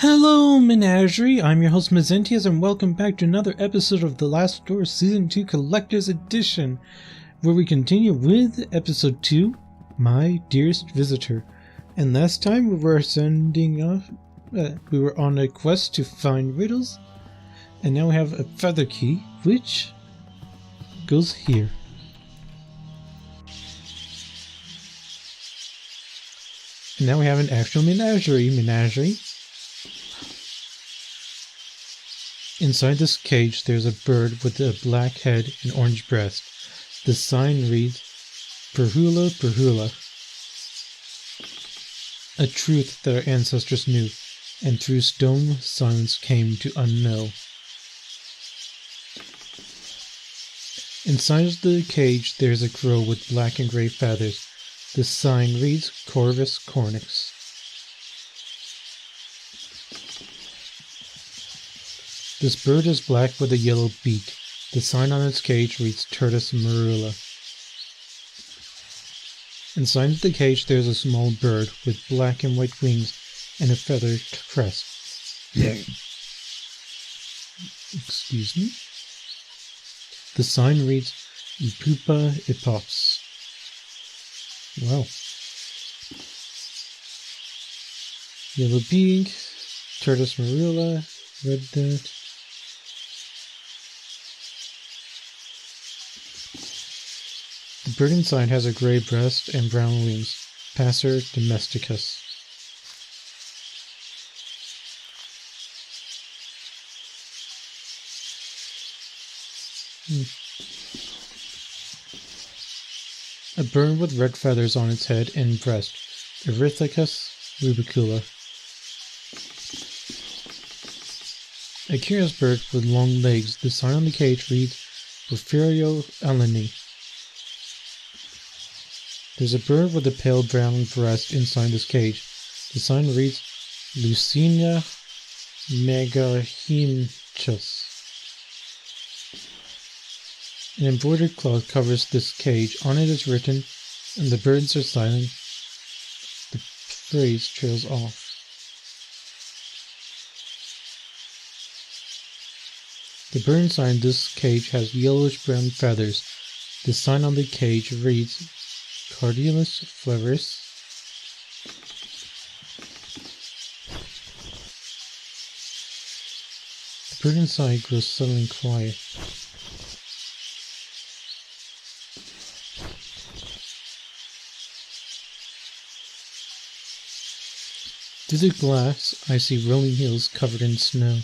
Hello, Menagerie! I'm your host, Mazentius, and welcome back to another episode of The Last Door Season 2 Collector's Edition, where we continue with Episode 2, My Dearest Visitor. And last time we were we were on a quest to find riddles, and now we have a feather key, which goes here. And now we have an actual menagerie. Inside this cage, there's a bird with a black head and orange breast. The sign reads, Perhula, Perhula. A truth that our ancestors knew, and through stone signs came to unknow. Inside of the cage, there's a crow with black and gray feathers. The sign reads, Corvus Cornix. This bird is black with a yellow beak. The sign on its cage reads Tertus Marula. Inside the cage there's a small bird with black and white wings and a feathered crest. Excuse me? The sign reads Ipupa Ipops. Wow. Yellow beak, Tertus Marula, read that. The bird inside has a gray breast and brown wings. Passer domesticus. A bird with red feathers on its head and breast. Erythicus rubicula. A curious bird with long legs. The sign on the cage reads Porphyrio alani. There's a bird with a pale brown breast inside this cage. The sign reads Lucinia megahemchus. An embroidered cloth covers this cage. On it is written, and the birds are silent. The phrase trails off. The bird inside this cage has yellowish-brown feathers. The sign on the cage reads Cardinus flevis. The bird inside grows suddenly quiet. Through the glass, I see rolling hills covered in snow.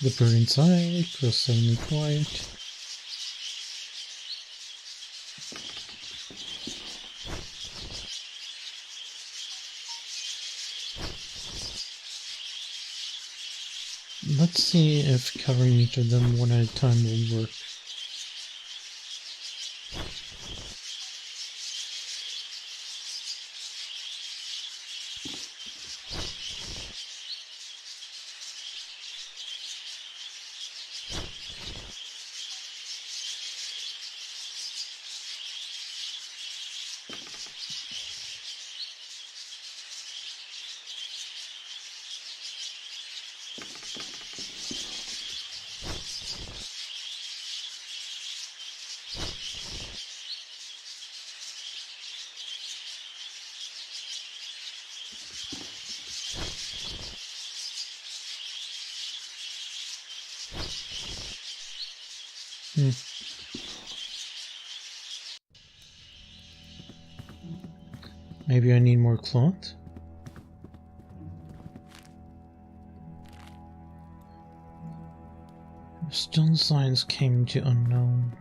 The bird inside grows suddenly quiet. Let's see if covering each of them one at a time will work. Maybe I need more cloth? Stone signs came to unknown.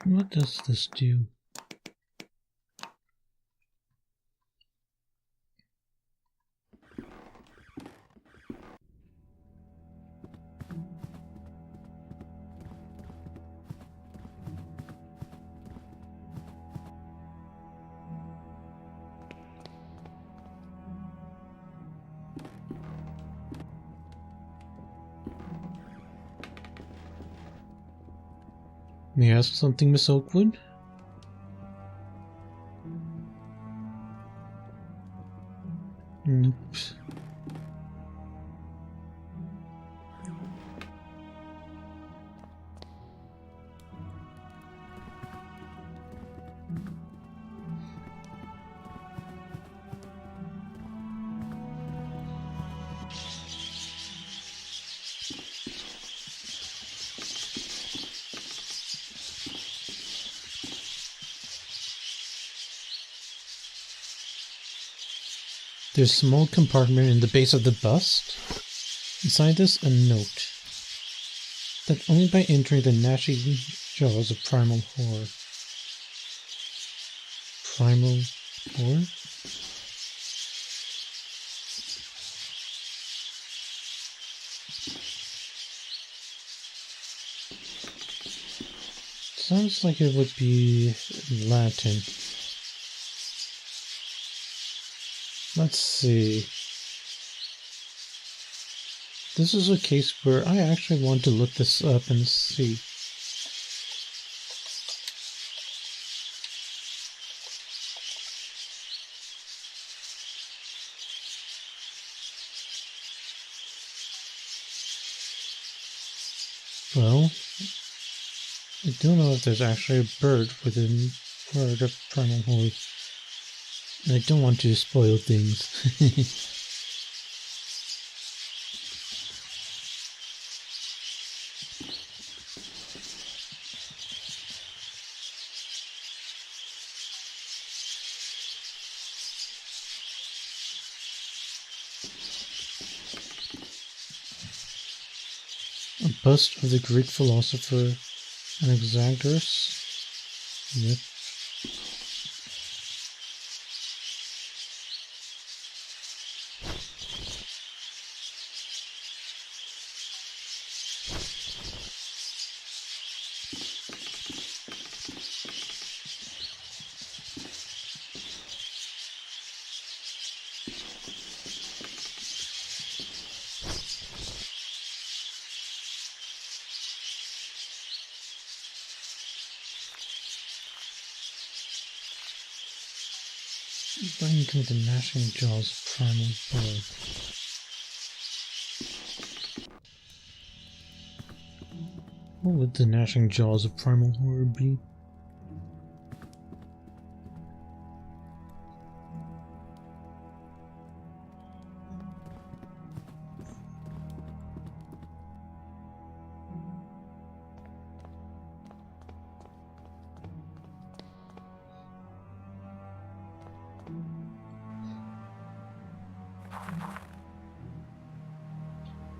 What does this do? May I ask something, Miss Oakwood? Oops. There's a small compartment in the base of the bust. Inside this, a note. That only by entering the gnashing jaws of primal horror. Primal horror? Sounds like it would be Latin. Let's see. This is a case where I actually want to look this up and see. Well, I don't know if there's actually a bird within part of Primal Horror. And I don't want to spoil things. A bust of the Greek philosopher Anaxagoras. Yep. Running through the gnashing jaws of primal horror. What would the gnashing jaws of primal horror be?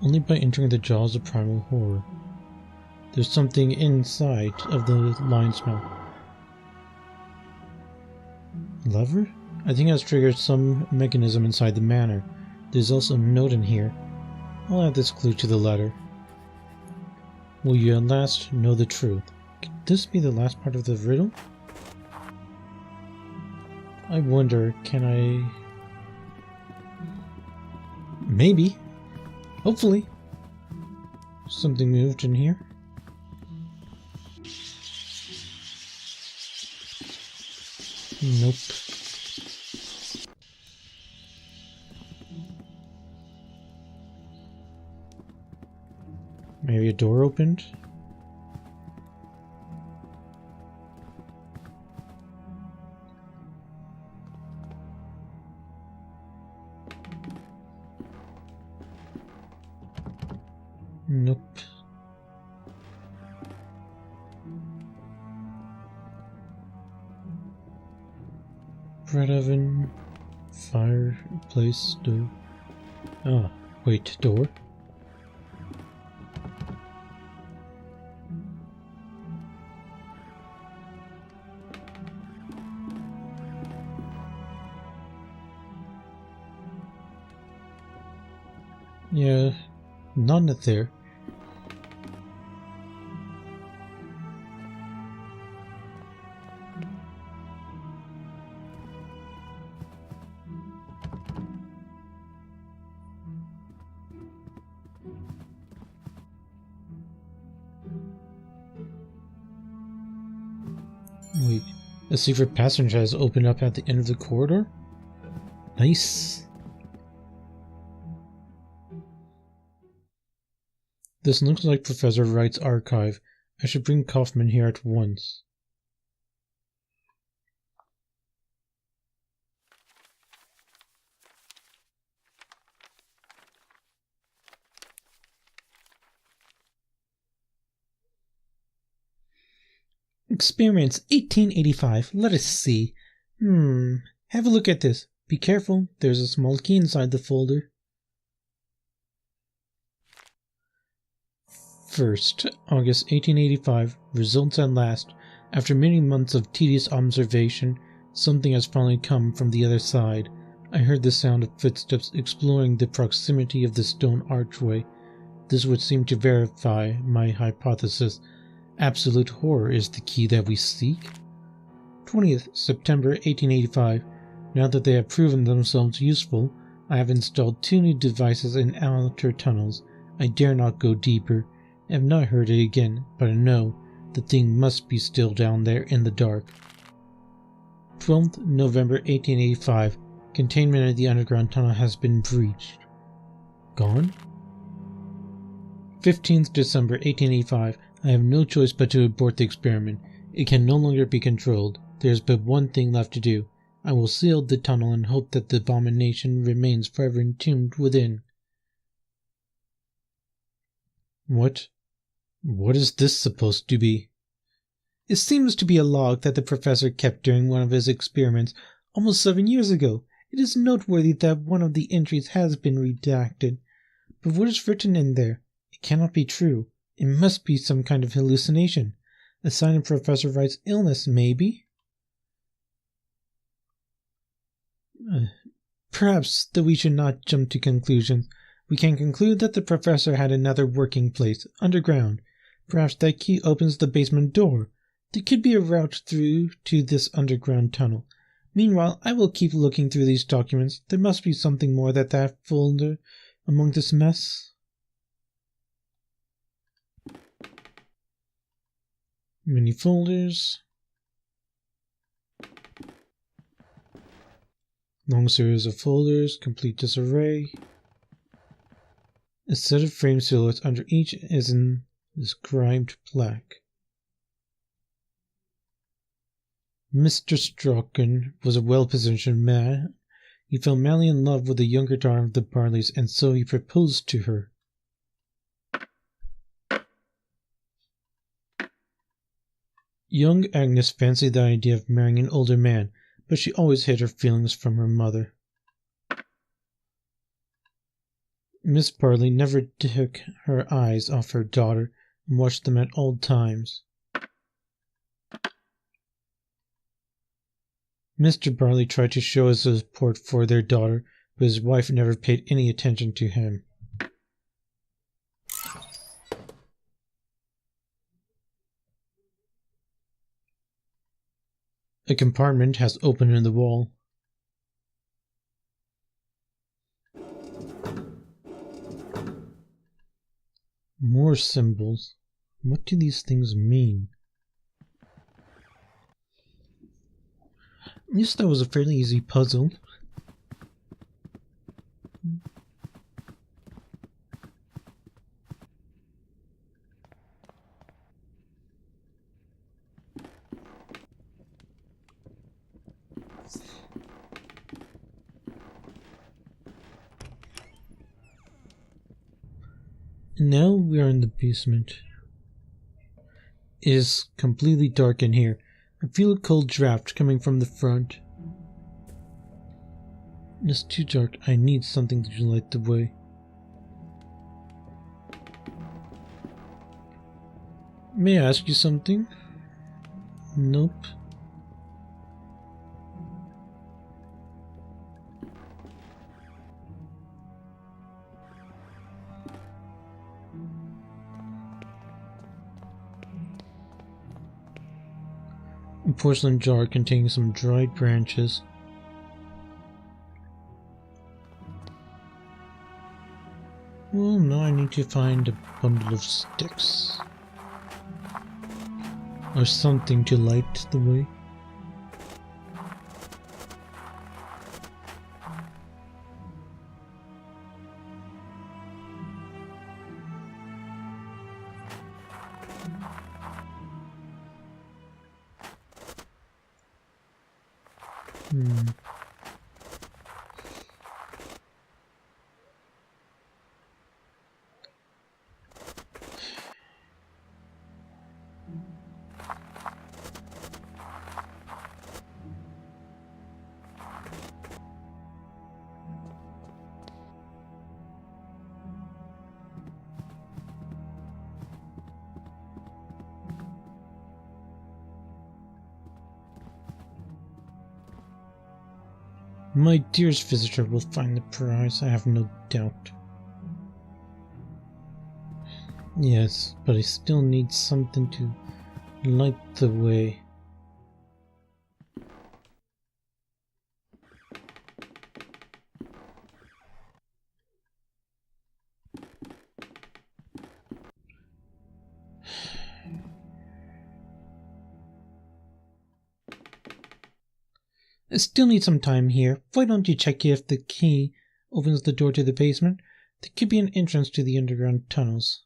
Only by entering the jaws of primal horror. There's something inside of the lion's mouth. Lever? I think it has triggered some mechanism inside the manor. There's also a note in here. I'll add this clue to the letter. Will you at last know the truth? Could this be the last part of the riddle? I wonder, can I... Maybe. Hopefully. Something moved in here. Nope. Maybe a door opened? Nope. Bread oven, fireplace, stove. Ah, wait, door? Yeah, none of there. Wait, a secret passage has opened up at the end of the corridor? Nice. This looks like Professor Wright's archive. I should bring Kaufman here at once. Experiments 1885. Let us see. Have a look at this. Be careful, there's a small key inside the folder. First, August 1885. Results at last. After many months of tedious observation, something has finally come from the other side. I heard the sound of footsteps exploring the proximity of the stone archway. This would seem to verify my hypothesis. Absolute horror is the key that we seek. 20th September 1885. Now that they have proven themselves useful, I have installed 2 new devices in outer tunnels. I dare not go deeper. I have not heard it again, but I know the thing must be still down there in the dark. 12th November 1885. Containment of the underground tunnel has been breached. Gone? 15th December 1885. I have no choice but to abort the experiment. It can no longer be controlled. There is but one thing left to do. I will seal the tunnel and hope that the abomination remains forever entombed within. What is this supposed to be? It seems to be a log that the professor kept during one of his experiments almost 7 years ago. It is noteworthy that one of the entries has been redacted. But what is written in there? It cannot be true. It must be some kind of hallucination. A sign of Professor Wright's illness, maybe? Perhaps that we should not jump to conclusions. We can conclude that the professor had another working place, underground. Perhaps that key opens the basement door. There could be a route through to this underground tunnel. Meanwhile, I will keep looking through these documents. There must be something more than that folder among this mess. Many folders. Long series of folders, complete disarray. A set of frame silhouettes under each is an inscribed plaque. Mr. Strauchan was a well-positioned man. He fell madly in love with the younger daughter of the Barleys, and so he proposed to her. Young Agnes fancied the idea of marrying an older man, but she always hid her feelings from her mother. Miss Barley never took her eyes off her daughter and watched them at all times. Mr. Barley tried to show his support for their daughter, but his wife never paid any attention to him. A compartment has opened in the wall. More symbols. What do these things mean? At least that was a fairly easy puzzle. And now we are in the basement. It is completely dark in here. I feel a cold draft coming from the front. It's too dark. I need something to light the way. May I ask you something? Nope. A porcelain jar containing some dried branches. Well, now I need to find a bundle of sticks. Or something to light the way. My dearest visitor will find the prize, I have no doubt. Yes, but I still need something to light the way. I still need some time here. Why don't you check if the key opens the door to the basement? There could be an entrance to the underground tunnels.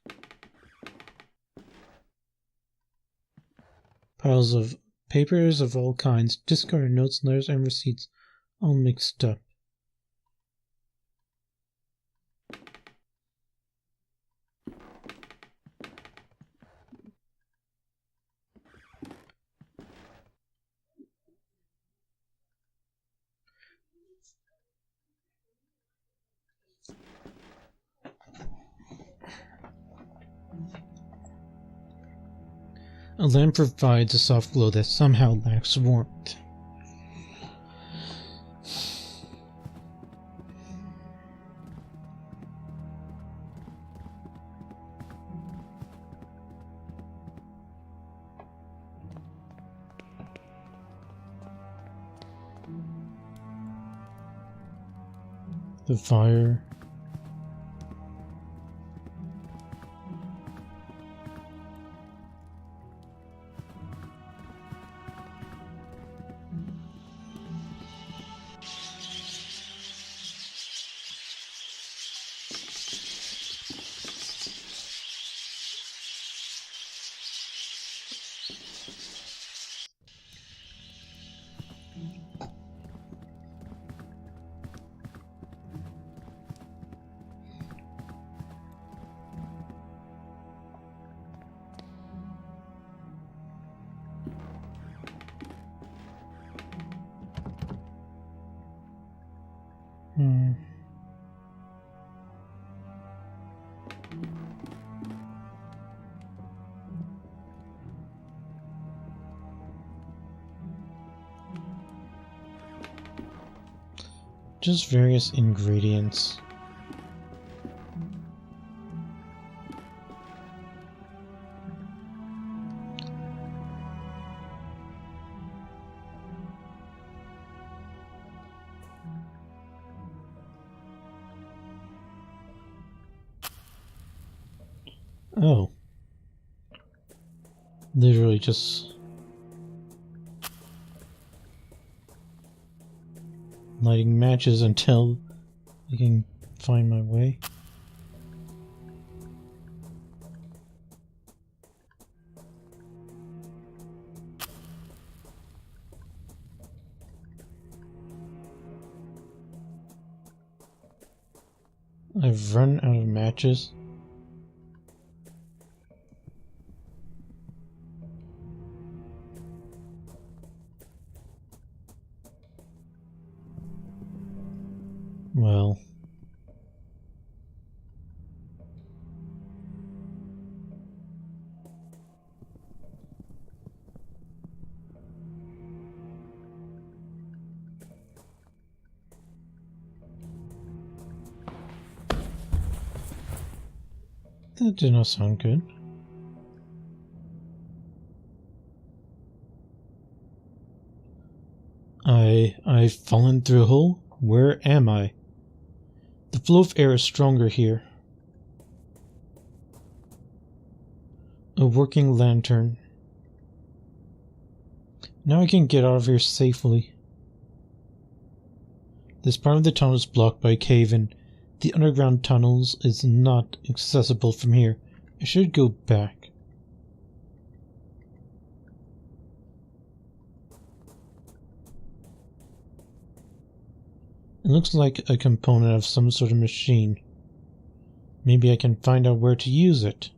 Piles of papers of all kinds, discarded notes, letters, and receipts, all mixed up. A lamp provides a soft glow that somehow lacks warmth. The fire. Just various ingredients. Oh. Literally just lighting matches until I can find my way. I've run out of matches. Well, that did not sound good. I've fallen through a hole? Where am I? The flow of air is stronger here. A working lantern. Now I can get out of here safely. This part of the tunnel is blocked by a cave-in. The underground tunnels is not accessible from here. I should go back. It looks like a component of some sort of machine. Maybe I can find out where to use it.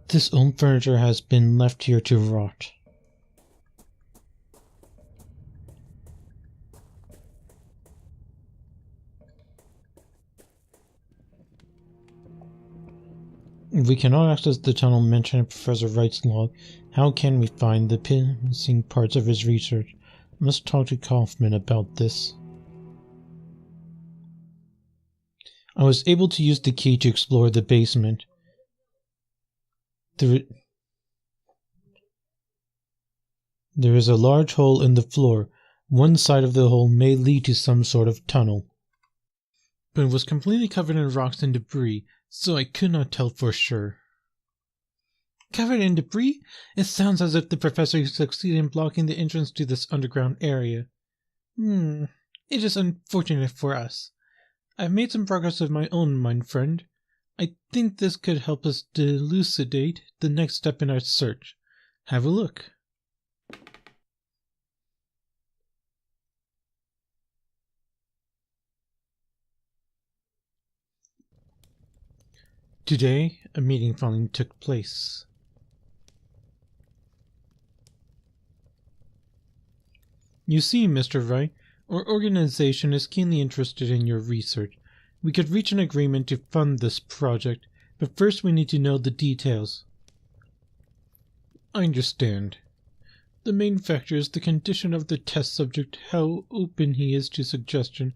This old furniture has been left here to rot. If we cannot access the tunnel mentioned in Professor Wright's log, how can we find the missing parts of his research? I must talk to Kaufman about this. I was able to use the key to explore the basement. There is a large hole in the floor. One side of the hole may lead to some sort of tunnel, but it was completely covered in rocks and debris, so I could not tell for sure. Covered in debris? It sounds as if the professor succeeded in blocking the entrance to this underground area. It is unfortunate for us. I've made some progress of my own, my friend. I think this could help us elucidate the next step in our search. Have a look. Today, a meeting finally took place. You see, Mr. Wright, our organization is keenly interested in your research. We could reach an agreement to fund this project, but first we need to know the details. I understand. The main factor is the condition of the test subject, how open he is to suggestion.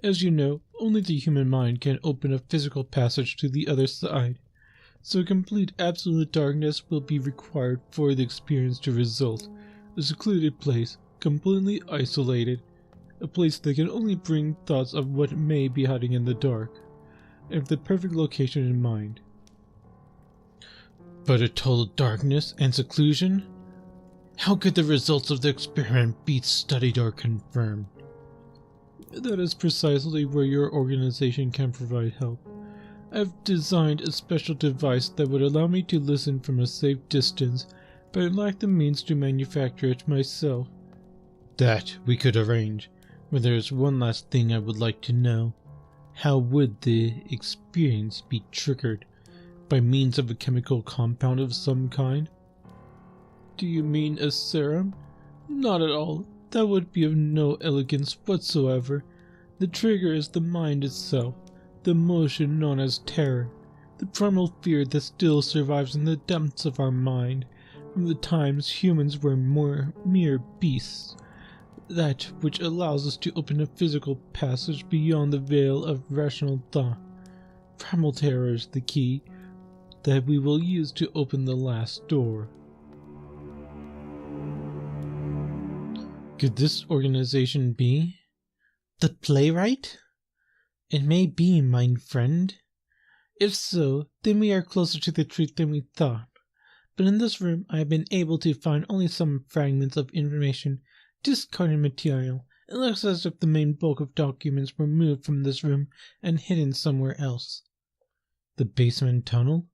As you know, only the human mind can open a physical passage to the other side, so complete absolute darkness will be required for the experience to result. A secluded place, completely isolated, a place that can only bring thoughts of what may be hiding in the dark, and with the perfect location in mind. But a total darkness and seclusion? How could the results of the experiment be studied or confirmed? That is precisely where your organization can provide help. I've designed a special device that would allow me to listen from a safe distance, but I lack the means to manufacture it myself. That we could arrange. But there is one last thing I would like to know. How would the experience be triggered? By means of a chemical compound of some kind? Do you mean a serum? Not at all. That would be of no elegance whatsoever. The trigger is the mind itself, the emotion known as terror, the primal fear that still survives in the depths of our mind, from the times humans were mere beasts. That which allows us to open a physical passage beyond the veil of rational thought. Primal terror is the key that we will use to open the last door. Could this organization be the playwright? It may be, my friend. If so, then we are closer to the truth than we thought. But in this room I have been able to find only some fragments of information, discarded material. It looks as if the main bulk of documents were moved from this room and hidden somewhere else. The basement tunnel?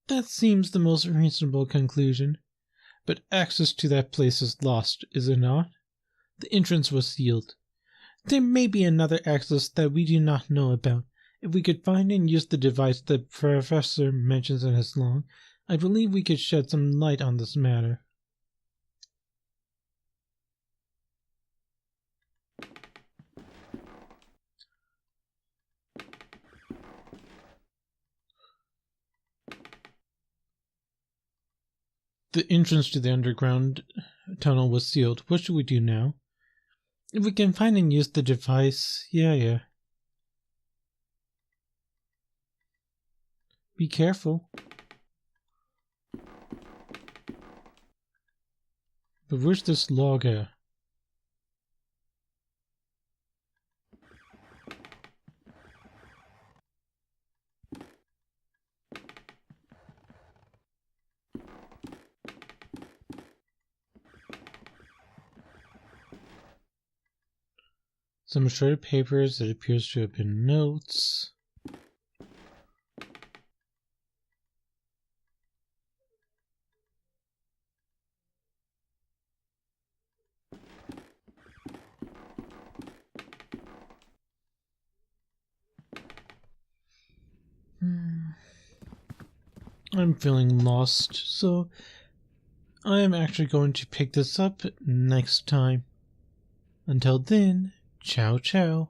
That seems the most reasonable conclusion. But access to that place is lost, is it not? The entrance was sealed. There may be another access that we do not know about. If we could find and use the device the Professor mentions in his log, I believe we could shed some light on this matter. The entrance to the underground tunnel was sealed. What should we do now? If we can find and use the device, yeah. Be careful. But where's this log at? Some shredded papers that appears to have been notes. I'm feeling lost, so I am actually going to pick this up next time. Until then, ciao ciao.